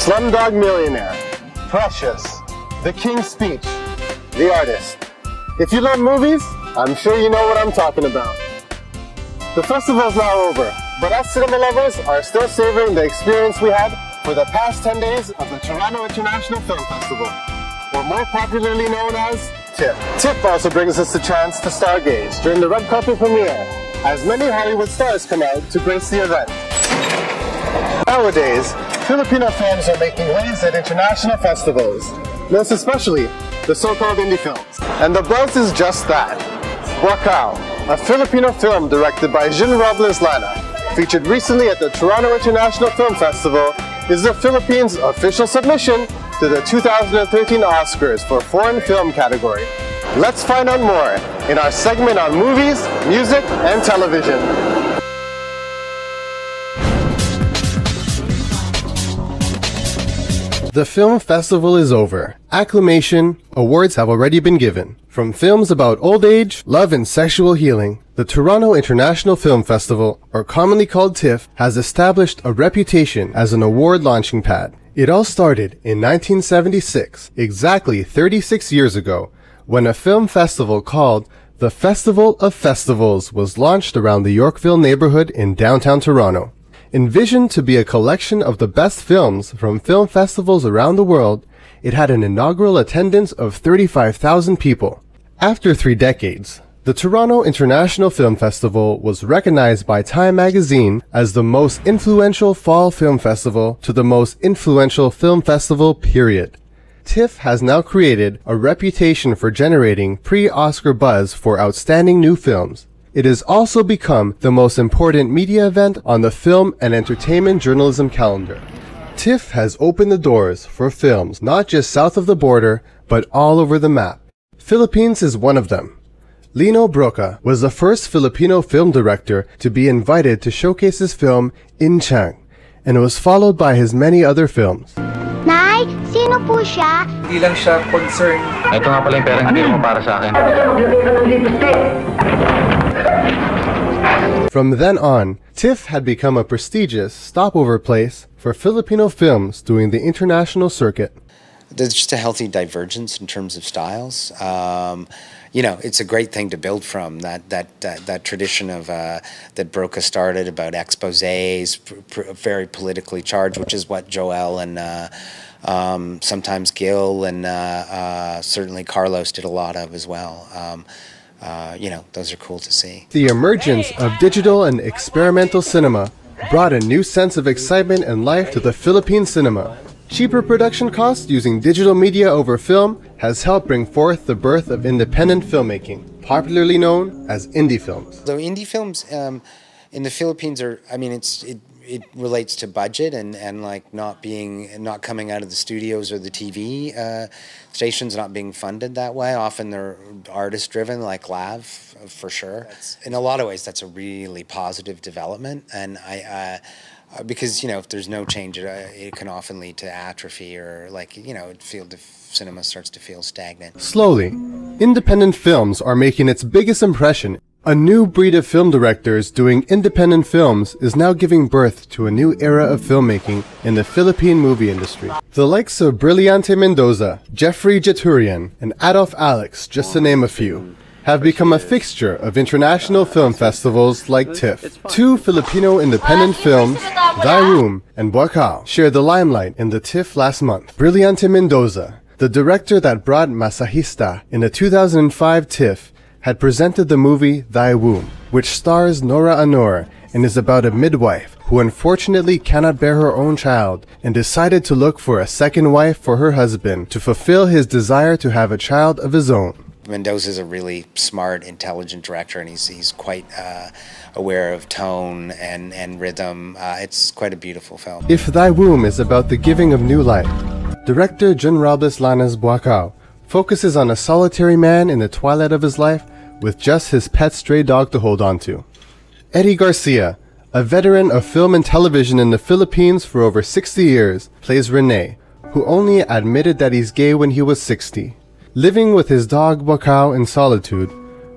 Slumdog Millionaire, Precious, The King's Speech, The Artist. If you love movies, I'm sure you know what I'm talking about. The festival's now over, but us cinema lovers are still savoring the experience we had for the past 10 days of the Toronto International Film Festival, or more popularly known as TIFF. TIFF also brings us the chance to stargaze during the red carpet premiere, as many Hollywood stars come out to grace the event. Nowadays, Filipino films are making waves at international festivals, most especially the so-called indie films. And the buzz is just that. Bwakaw, a Filipino film directed by Jun Robles Lana, featured recently at the Toronto International Film Festival, is the Philippines' official submission to the 2013 Oscars for Foreign Film category. Let's find out more in our segment on movies, music, and television. The film festival is over. Acclamation, awards have already been given. From films about old age, love, and sexual healing, the Toronto International Film Festival, or commonly called TIFF, has established a reputation as an award launching pad. It all started in 1976, exactly 36 years ago, when a film festival called the Festival of Festivals was launched around the Yorkville neighborhood in downtown Toronto. Envisioned to be a collection of the best films from film festivals around the world, it had an inaugural attendance of 35,000 people. After 3 decades, the Toronto International Film Festival was recognized by Time magazine as the most influential fall film festival to the most influential film festival, period. TIFF has now created a reputation for generating pre-Oscar buzz for outstanding new films. It has also become the most important media event on the film and entertainment journalism calendar. TIFF has opened the doors for films not just south of the border, but all over the map. Philippines is one of them. Lino Bwakaw was the first Filipino film director to be invited to showcase his film In Chang, and it was followed by his many other films. Nay, sino po siya? Hindi lang siya concerned. Ito nga pala yung perang biro mo para sa akin. From then on, TIFF had become a prestigious stopover place for Filipino films doing the international circuit. There's just a healthy divergence in terms of styles. You know, it's a great thing to build from, that tradition of that Bwakaw started about exposés, very politically charged, which is what Joel and sometimes Gil and certainly Carlos did a lot of as well. You know, those are cool to see. The emergence of digital and experimental cinema brought a new sense of excitement and life to the Philippine cinema. Cheaper production costs using digital media over film has helped bring forth the birth of independent filmmaking, popularly known as indie films. So indie films in the Philippines are, I mean, it relates to budget and like not coming out of the studios or the TV stations, not being funded that way. Often they're artist driven, like Lav, for sure. In a lot of ways, that's a really positive development, and because, you know, if there's no change, it can often lead to atrophy, or like, you know, the cinema starts to feel stagnant. Slowly, independent films are making its biggest impression. A new breed of film directors doing independent films is now giving birth to a new era of filmmaking in the Philippine movie industry. The likes of Brillante Mendoza, Jeffrey Jaturian, and Adolf Alex, just to name a few, have become a fixture of international film festivals like TIFF. 2 Filipino independent films, Thy Room and Bwakaw, shared the limelight in the TIFF last month. Brillante Mendoza, the director that brought Masahista in the 2005 TIFF, had presented the movie Thy Womb, which stars Nora Anor and is about a midwife who unfortunately cannot bear her own child and decided to look for a second wife for her husband to fulfill his desire to have a child of his own. Mendoza's a really smart, intelligent director, and he's quite aware of tone and rhythm. It's quite a beautiful film. If Thy Womb is about the giving of new life, director Jun Robles Lana's Bwakaw focuses on a solitary man in the twilight of his life with just his pet stray dog to hold on to. Eddie Garcia, a veteran of film and television in the Philippines for over 60 years, plays Rene, who only admitted that he's gay when he was 60. Living with his dog Bwakaw in solitude,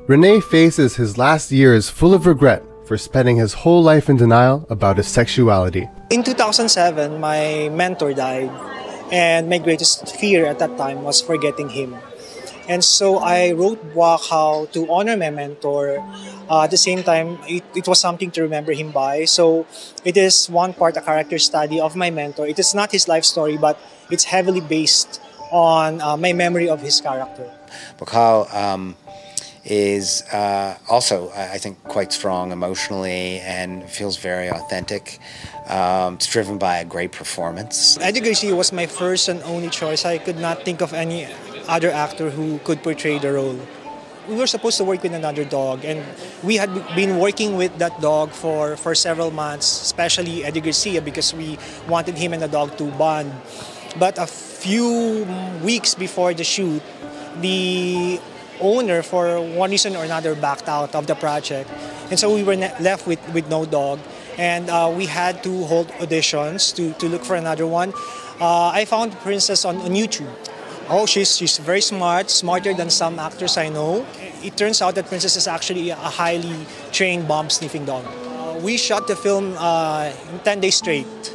Rene faces his last years full of regret for spending his whole life in denial about his sexuality. In 2007, my mentor died, and my greatest fear at that time was forgetting him. And so I wrote Bwakaw to honor my mentor. At the same time, it was something to remember him by. So it is one part a character study of my mentor. It is not his life story, but it's heavily based on my memory of his character. Bwakaw is also, I think, quite strong emotionally and feels very authentic. It's driven by a great performance. Eddie Garcia was my first and only choice. I could not think of any other actor who could portray the role. We were supposed to work with another dog, and we had been working with that dog for several months, especially Eddie Garcia, because we wanted him and the dog to bond. But a few weeks before the shoot, the owner, for one reason or another, backed out of the project. And so we were left with no dog. And we had to hold auditions to look for another one. I found Princess on YouTube. Oh, she's very smart, smarter than some actors I know. It turns out that Princess is actually a highly trained bomb-sniffing dog. We shot the film in 10 days straight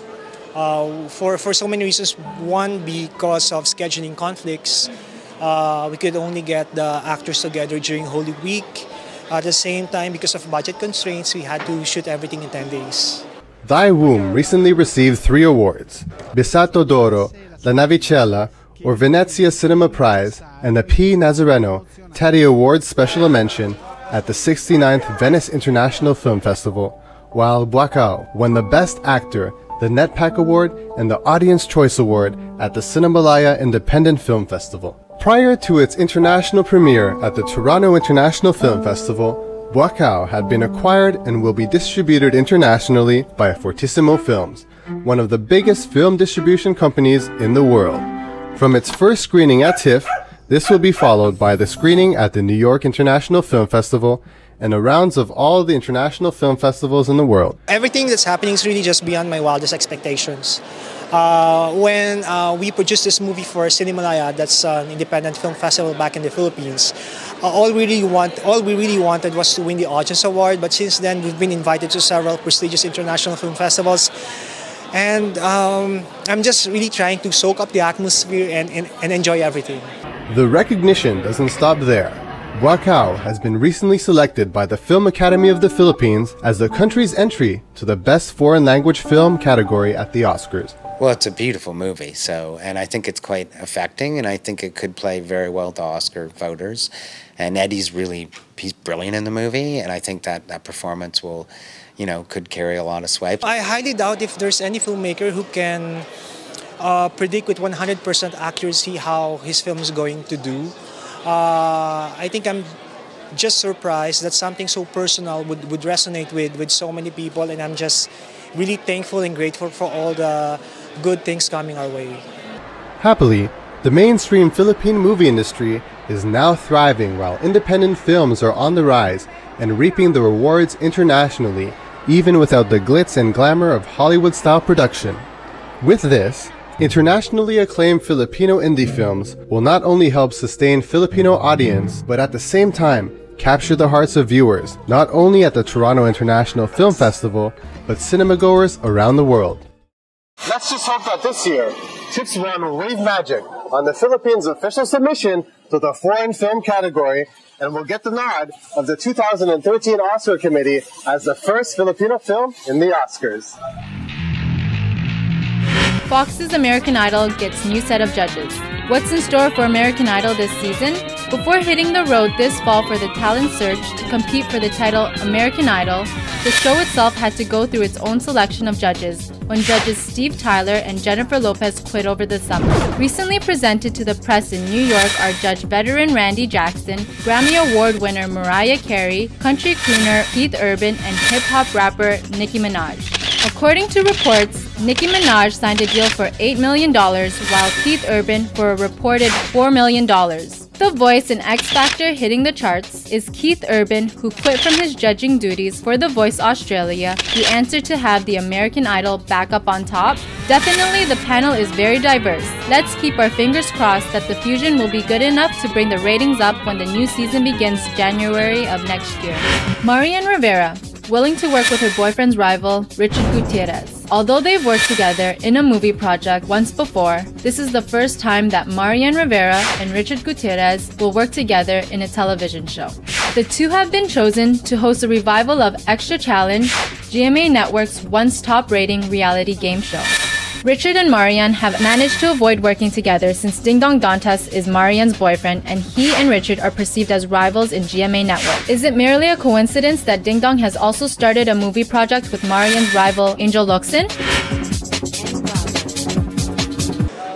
for so many reasons. One, because of scheduling conflicts. We could only get the actors together during Holy Week. At the same time, because of budget constraints, we had to shoot everything in 10 days. Thy Womb recently received 3 awards: Bisato d'Oro, La Navicella, or Venezia Cinema Prize, and the P. Nazareno Teddy Awards Special Mention at the 69th Venice International Film Festival, while Bwakaw won the Best Actor, the NetPack Award, and the Audience Choice Award at the Cinemalaya Independent Film Festival. Prior to its international premiere at the Toronto International Film Festival, Bwakaw had been acquired and will be distributed internationally by Fortissimo Films, one of the biggest film distribution companies in the world. From its first screening at TIFF, this will be followed by the screening at the New York International Film Festival and the rounds of all the international film festivals in the world. Everything that's happening is really just beyond my wildest expectations. When we produced this movie for Cinemalaya, that's an independent film festival back in the Philippines, all we really wanted was to win the Audience Award. But since then, we've been invited to several prestigious international film festivals. And I'm just really trying to soak up the atmosphere and enjoy everything. The recognition doesn't stop there. Bwakaw has been recently selected by the Film Academy of the Philippines as the country's entry to the Best Foreign Language Film category at the Oscars. Well, it's a beautiful movie, and I think it's quite affecting, and I think it could play very well to Oscar voters. And Eddie's he's brilliant in the movie, and I think that performance will, could carry a lot of sway. I highly doubt if there's any filmmaker who can predict with 100% accuracy how his film is going to do. I think I'm just surprised that something so personal would resonate with so many people, and I'm just really thankful and grateful for all the good things coming our way. Happily, the mainstream Philippine movie industry is now thriving while independent films are on the rise and reaping the rewards internationally, even without the glitz and glamour of Hollywood-style production. With this, internationally acclaimed Filipino indie films will not only help sustain Filipino audience, but at the same time, capture the hearts of viewers, not only at the Toronto International Film Festival, but cinemagoers around the world. Let's just hope that this year, TIFF's run will wave magic on the Philippines' official submission to the foreign film category, and will get the nod of the 2013 Oscar Committee as the first Filipino film in the Oscars. Fox's American Idol gets new set of judges. What's in store for American Idol this season? Before hitting the road this fall for the talent search to compete for the title American Idol, the show itself had to go through its own selection of judges when judges Steve Tyler and Jennifer Lopez quit over the summer. Recently presented to the press in New York are judge veteran Randy Jackson, Grammy Award winner Mariah Carey, country crooner Keith Urban, and hip-hop rapper Nicki Minaj. According to reports, Nicki Minaj signed a deal for $8 million, while Keith Urban for a reported $4 million. The voice in X Factor hitting the charts is Keith Urban, who quit from his judging duties for The Voice Australia, the answer to have the American Idol back up on top. Definitely the panel is very diverse. Let's keep our fingers crossed that the fusion will be good enough to bring the ratings up when the new season begins January of next year. Marian Rivera. willing to work with her boyfriend's rival, Richard Gutierrez. Although they've worked together in a movie project once before, this is the first time that Marian Rivera and Richard Gutierrez will work together in a television show. The two have been chosen to host a revival of Extra Challenge, GMA Network's once top-rating reality game show. Richard and Marian have managed to avoid working together since Ding Dong Dantas is Marian's boyfriend and he and Richard are perceived as rivals in GMA Network. Is it merely a coincidence that Ding Dong has also started a movie project with Marian's rival Angel Locsin?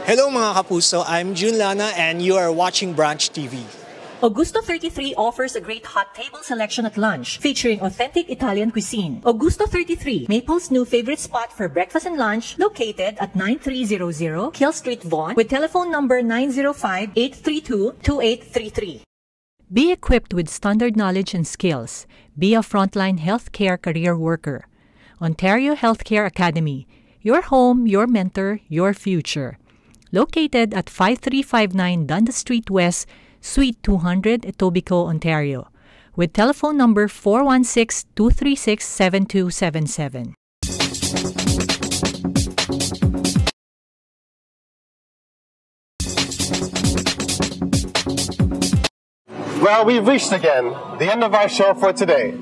Hello mga kapuso, I'm Jun Lana and you are watching BrunchTV. Augusto 33 offers a great hot table selection at lunch, featuring authentic Italian cuisine. Augusto 33, Maple's new favorite spot for breakfast and lunch, located at 9300 Kill Street, Vaughan, with telephone number 905-832-2833. Be equipped with standard knowledge and skills. Be a frontline healthcare career worker. Ontario Healthcare Academy. Your home, your mentor, your future. Located at 5359 Dundas Street West, Suite 200, Etobicoke, Ontario, with telephone number 416-236-7277. Well, we've reached again the end of our show for today.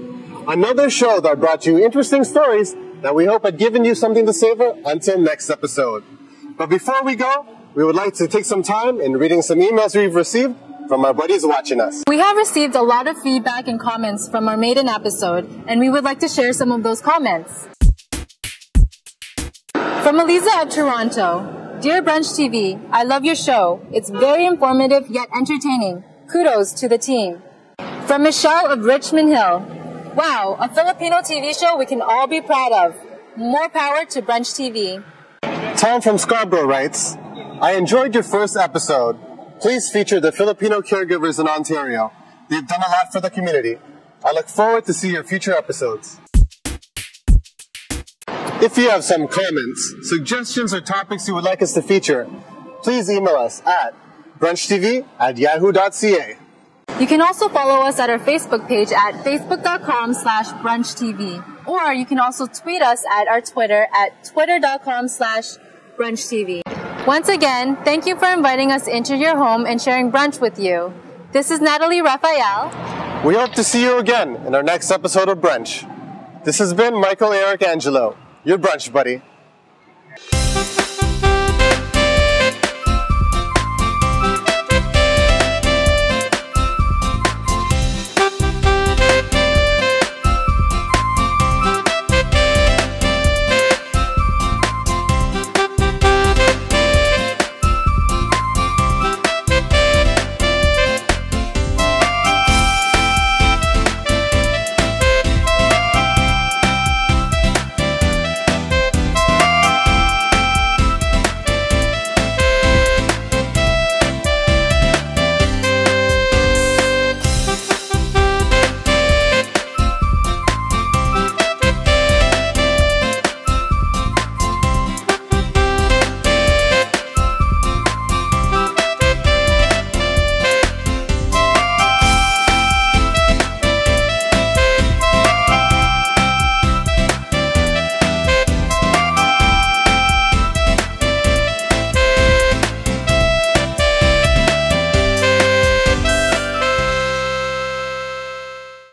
Another show that brought you interesting stories that we hope had given you something to savor until next episode. But before we go, we would like to take some time in reading some emails we've received from our buddies watching us. We have received a lot of feedback and comments from our maiden episode, and we would like to share some of those comments. From Eliza of Toronto, Dear BrunchTV, I love your show. It's very informative yet entertaining. Kudos to the team. From Michelle of Richmond Hill, wow, a Filipino TV show we can all be proud of. More power to BrunchTV. Tom from Scarborough writes, I enjoyed your first episode. Please feature the Filipino caregivers in Ontario. They've done a lot for the community. I look forward to see your future episodes. If you have some comments, suggestions, or topics you would like us to feature, please email us at brunchtv@yahoo.ca. You can also follow us at our Facebook page at facebook.com/brunchtv. Or you can also tweet us at our Twitter at twitter.com/brunchtv. Once again, thank you for inviting us into your home and sharing brunch with you. This is Natalie Raphael. We hope to see you again in our next episode of Brunch. This has been Michael Eric Angelo, your brunch buddy.